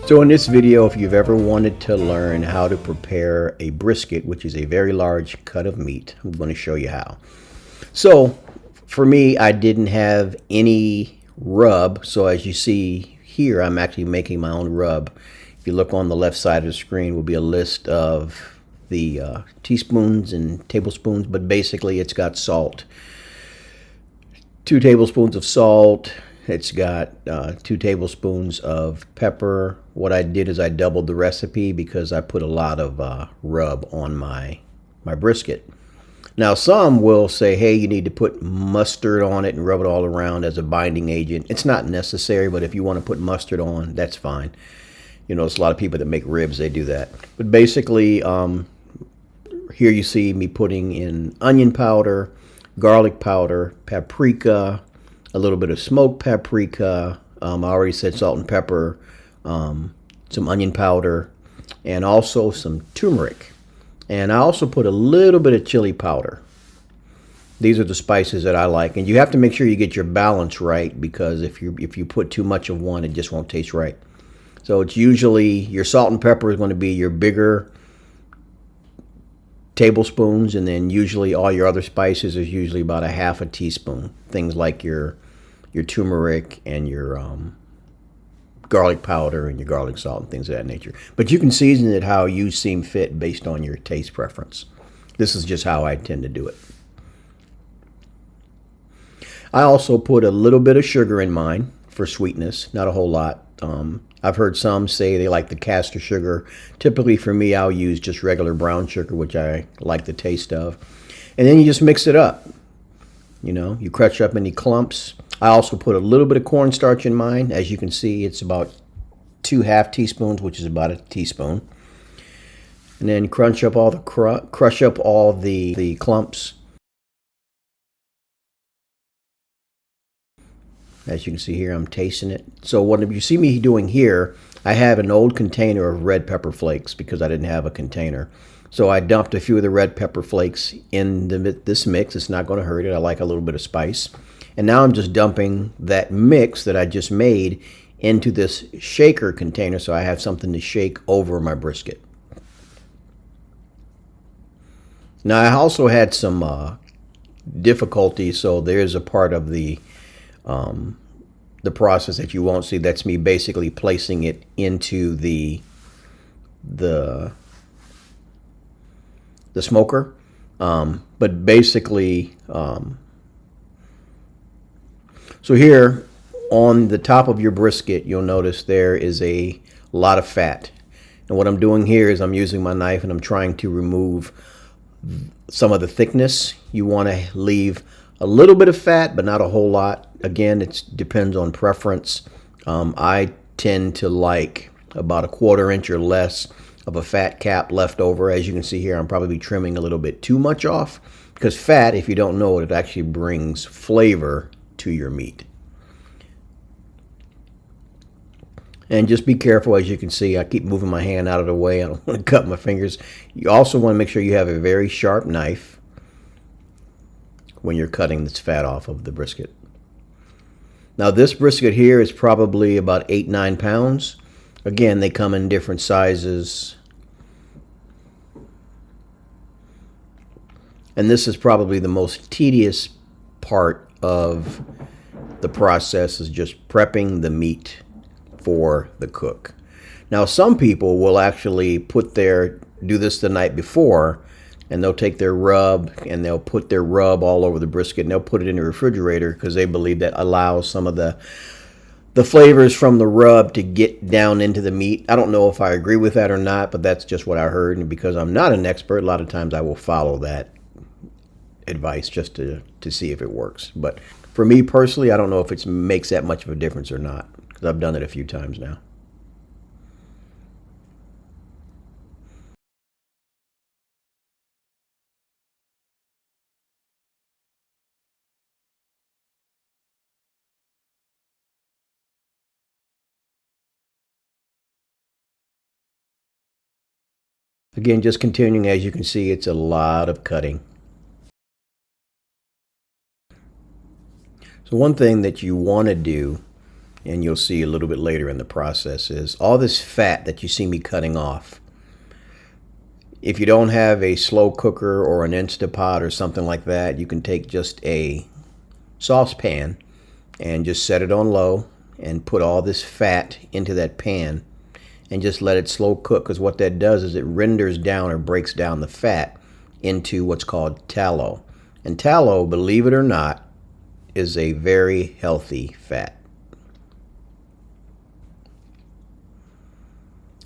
So in this video, if you've ever wanted to learn how to prepare a brisket, which is a very large cut of meat, I'm going to show you how. So for me, I didn't have any rub. So as you see here, I'm actually making my own rub. If you look on the left side of the screen will be a list of the teaspoons and tablespoons, but basically it's got salt. 2 tablespoons of salt. It's got 2 tablespoons of pepper. What I did is I doubled the recipe because I put a lot of rub on my brisket. Now some will say, hey, you need to put mustard on it and rub it all around as a binding agent. It's not necessary, but if you want to put mustard on, that's fine. You know, there's a lot of people that make ribs, they do that. But basically, here you see me putting in onion powder, garlic powder, paprika, a little bit of smoked paprika. I already said salt and pepper, some onion powder, and also some turmeric. And I also put a little bit of chili powder. These are the spices that I like, and you have to make sure you get your balance right, because if you put too much of one, it just won't taste right. So it's usually your salt and pepper is going to be your bigger tablespoons, and then usually all your other spices is usually about a half a teaspoon. Things like your turmeric and your garlic powder and your garlic salt and things of that nature. But you can season it how you seem fit based on your taste preference. This is just how I tend to do it. I also put a little bit of sugar in mine for sweetness, not a whole lot. I've heard some say they like the caster sugar. Typically for me, I'll use just regular brown sugar, which I like the taste of. And then you just mix it up. You know, you crush up any clumps. I also put a little bit of cornstarch in mine. As you can see, it's about 2 half teaspoons, which is about a teaspoon. And then crush up all the clumps. As you can see here, I'm tasting it. So what you see me doing here, I have an old container of red pepper flakes because I didn't have a container. So I dumped a few of the red pepper flakes in this mix. It's not going to hurt it. I like a little bit of spice. And now I'm just dumping that mix that I just made into this shaker container so I have something to shake over my brisket. Now I also had some difficulty, so there's a part of the process that you won't see. That's me basically placing it into the smoker. But basically, so here on the top of your brisket, you'll notice there is a lot of fat. And what I'm doing here is I'm using my knife and I'm trying to remove some of the thickness. You want to leave a little bit of fat, but not a whole lot. Again, it depends on preference. I tend to like about 1/4 inch or less of a fat cap left over. As you can see here, I'm probably trimming a little bit too much off, because fat, if you don't know it, it actually brings flavor to your meat. And just be careful. As you can see, I keep moving my hand out of the way. I don't want to cut my fingers. You also want to make sure you have a very sharp knife when you're cutting this fat off of the brisket. Now this brisket here is probably about 8-9 pounds. Again, they come in different sizes. And this is probably the most tedious part of the process, is just prepping the meat for the cook. Now some people will actually do this the night before, and they'll take their rub and they'll put their rub all over the brisket and they'll put it in the refrigerator because they believe that allows some of the flavors from the rub to get down into the meat. I don't know if I agree with that or not, but that's just what I heard. And because I'm not an expert, a lot of times I will follow that advice just to see if it works. But for me personally, I don't know if it makes that much of a difference or not, because I've done it a few times now. Again, just continuing, as you can see, it's a lot of cutting. So one thing that you want to do and you'll see a little bit later in the process, is all this fat that you see me cutting off. If you don't have a slow cooker or an Instapot or something like that, you can take just a saucepan and just set it on low and put all this fat into that pan and just let it slow cook, because what that does is it renders down or breaks down the fat into what's called tallow. And tallow, believe it or not, is a very healthy fat.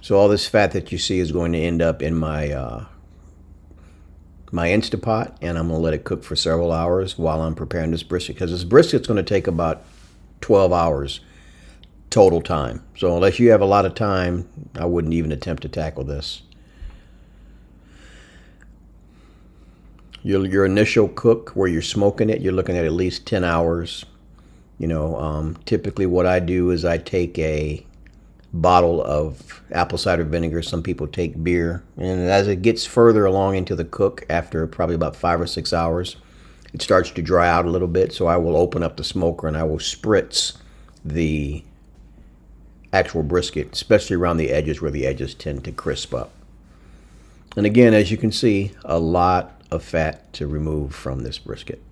So all this fat that you see is going to end up in my my Instapot, and I'm going to let it cook for several hours while I'm preparing this brisket, because this brisket's going to take about 12 hours total time. So unless you have a lot of time, I wouldn't even attempt to tackle this. Your initial cook where you're smoking it, you're looking at least 10 hours. Typically what I do is I take a bottle of apple cider vinegar. Some people take beer, and as it gets further along into the cook, after probably about 5 or 6 hours, it starts to dry out a little bit. So I will open up the smoker and I will spritz the actual brisket, especially around the edges where the edges tend to crisp up. And again, as you can see, a lot of fat to remove from this brisket.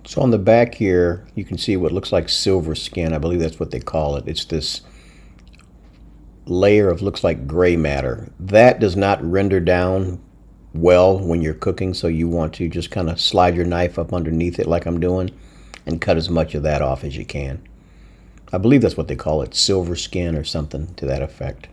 So on the back here, you can see what looks like silver skin. I believe that's what they call it. It's this layer of looks like gray matter. That does not render down well when you're cooking, so you want to just kind of slide your knife up underneath it like I'm doing and cut as much of that off as you can. I believe that's what they call it, silver skin or something to that effect.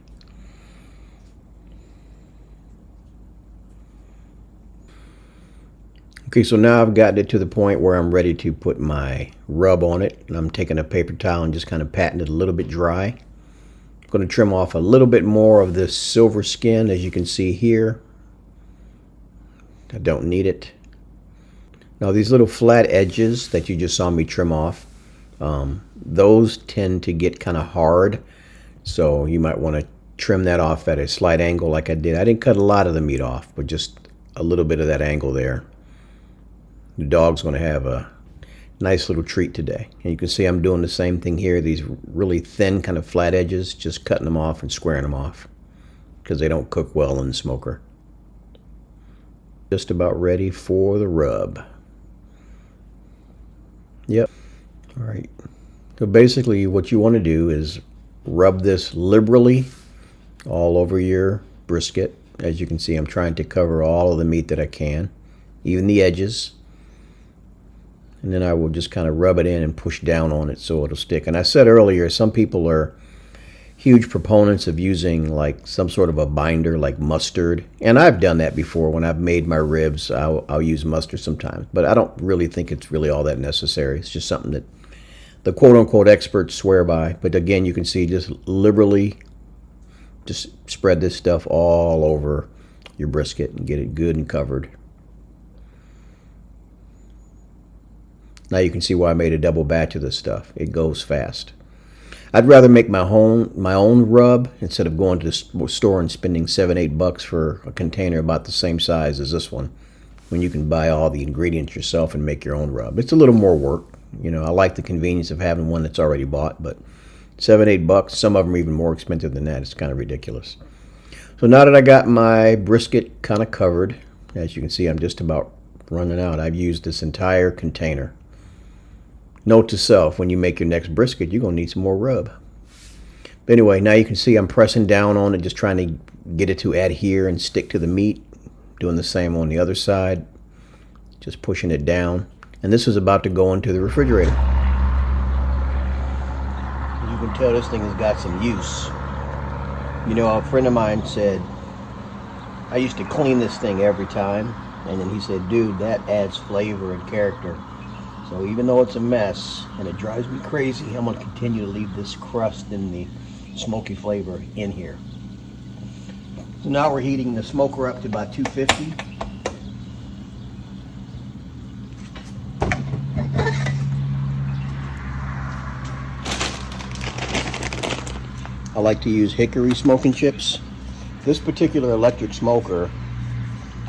Okay, so now I've gotten it to the point where I'm ready to put my rub on it. And I'm taking a paper towel and just kind of patting it a little bit dry. I'm going to trim off a little bit more of this silver skin, as you can see here. I don't need it. Now these little flat edges that you just saw me trim off, those tend to get kind of hard. So you might want to trim that off at a slight angle like I did. I didn't cut a lot of the meat off, but just a little bit of that angle there. The dog's going to have a nice little treat today. And you can see I'm doing the same thing here. These really thin kind of flat edges, just cutting them off and squaring them off because they don't cook well in the smoker. Just about ready for the rub. Yep. All right. So basically what you want to do is rub this liberally all over your brisket. As you can see, I'm trying to cover all of the meat that I can, even the edges. And then I will just kind of rub it in and push down on it so it'll stick. And I said earlier, some people are huge proponents of using like some sort of a binder like mustard. And I've done that before when I've made my ribs. I'll use mustard sometimes, but I don't really think it's really all that necessary. It's just something that the quote-unquote experts swear by. But again, you can see just liberally just spread this stuff all over your brisket and get it good and covered. Now you can see why I made a double batch of this stuff. It goes fast. I'd rather make my own rub instead of going to the store and spending $7-8 for a container about the same size as this one, when you can buy all the ingredients yourself and make your own rub. It's a little more work. You know, I like the convenience of having one that's already bought, but $7-8, some of them are even more expensive than that. It's kind of ridiculous. So now that I got my brisket kind of covered, as you can see, I'm just about running out. I've used this entire container. Note to self, when you make your next brisket, you're going to need some more rub. But anyway, now you can see I'm pressing down on it, just trying to get it to adhere and stick to the meat. Doing the same on the other side, just pushing it down. And this is about to go into the refrigerator. You can tell this thing has got some use. You know, a friend of mine said, I used to clean this thing every time. And then he said, dude, that adds flavor and character. So even though it's a mess and it drives me crazy, I'm going to continue to leave this crust and the smoky flavor in here. So now we're heating the smoker up to about 250. I like to use hickory smoking chips. This particular electric smoker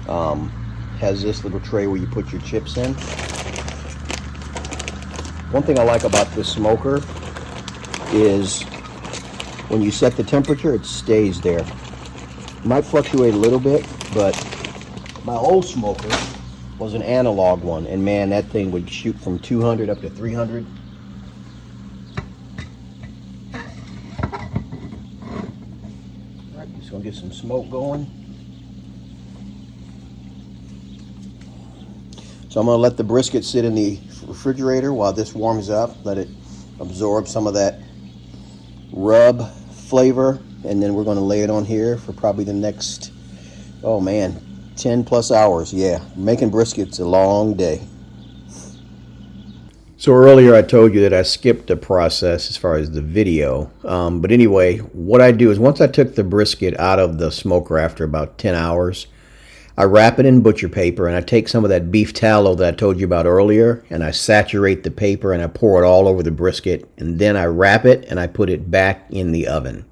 has this little tray where you put your chips in. One thing I like about this smoker is when you set the temperature, it stays there. It might fluctuate a little bit, but my old smoker was an analog one, and man, that thing would shoot from 200 up to 300. Alright, just gonna get some smoke going. So I'm going to let the brisket sit in the refrigerator while this warms up. Let it absorb some of that rub flavor. And then we're going to lay it on here for probably the next, oh man, 10 plus hours. Yeah, making brisket's a long day. So earlier I told you that I skipped the process as far as the video. But anyway, what I do is once I took the brisket out of the smoker after about 10 hours, I wrap it in butcher paper, and I take some of that beef tallow that I told you about earlier, and I saturate the paper and I pour it all over the brisket, and then I wrap it and I put it back in the oven.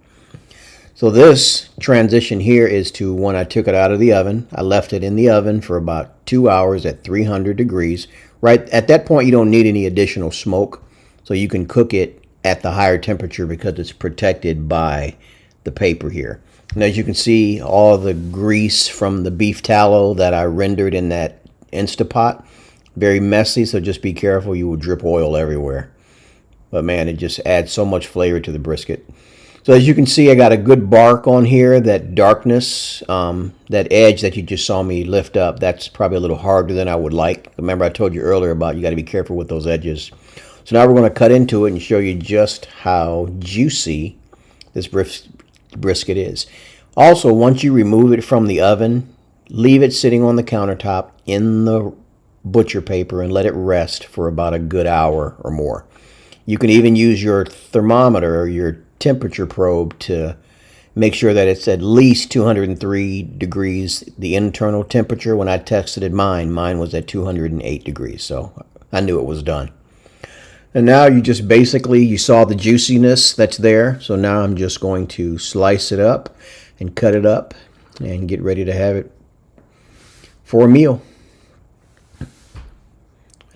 So this transition here is to when I took it out of the oven. I left it in the oven for about 2 hours at 300 degrees. Right at that point, you don't need any additional smoke, so you can cook it at the higher temperature because it's protected by the paper here. And as you can see, all the grease from the beef tallow that I rendered in that Instapot, very messy, so just be careful. You will drip oil everywhere. But man, it just adds so much flavor to the brisket. So as you can see, I got a good bark on here. That darkness, that edge that you just saw me lift up, that's probably a little harder than I would like. Remember I told you earlier about you got to be careful with those edges. So now we're going to cut into it and show you just how juicy this brisket is. Also, once you remove it from the oven, leave it sitting on the countertop in the butcher paper and let it rest for about a good hour or more. You can even use your thermometer or your temperature probe to make sure that it's at least 203 degrees, the internal temperature. When I tested mine was at 208 degrees, so I knew it was done. And now you just basically, you saw the juiciness that's there. So now I'm just going to slice it up and cut it up and get ready to have it for a meal. I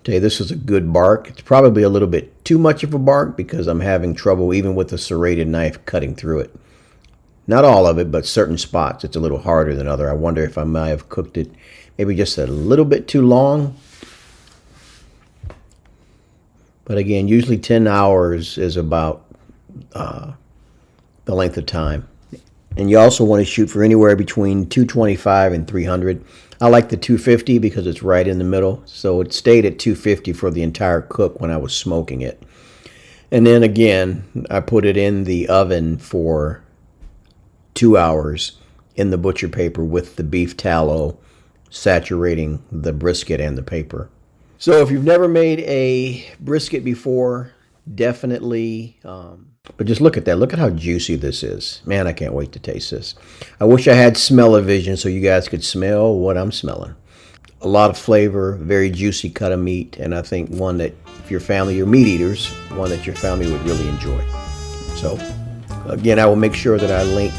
tell you, this is a good bark. It's probably a little bit too much of a bark because I'm having trouble even with a serrated knife cutting through it. Not all of it, but certain spots it's a little harder than other. I wonder if I might have cooked it maybe just a little bit too long. But again, usually 10 hours is about the length of time. And you also want to shoot for anywhere between 225 and 300. I like the 250 because it's right in the middle. So it stayed at 250 for the entire cook when I was smoking it. And then again, I put it in the oven for 2 hours in the butcher paper with the beef tallow saturating the brisket and the paper. So if you've never made a brisket before, definitely, but just look at that. Look at how juicy this is. Man, I can't wait to taste this. I wish I had smell-o-vision so you guys could smell what I'm smelling. A lot of flavor, very juicy cut of meat, and I think one that, if your family, you're meat eaters, one that your family would really enjoy. So, again, I will make sure that I link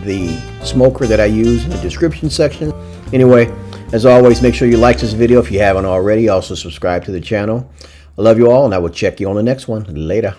the smoker that I use in the description section. Anyway, as always, make sure you like this video if you haven't already. Also, subscribe to the channel. I love you all, and I will check you on the next one. Later.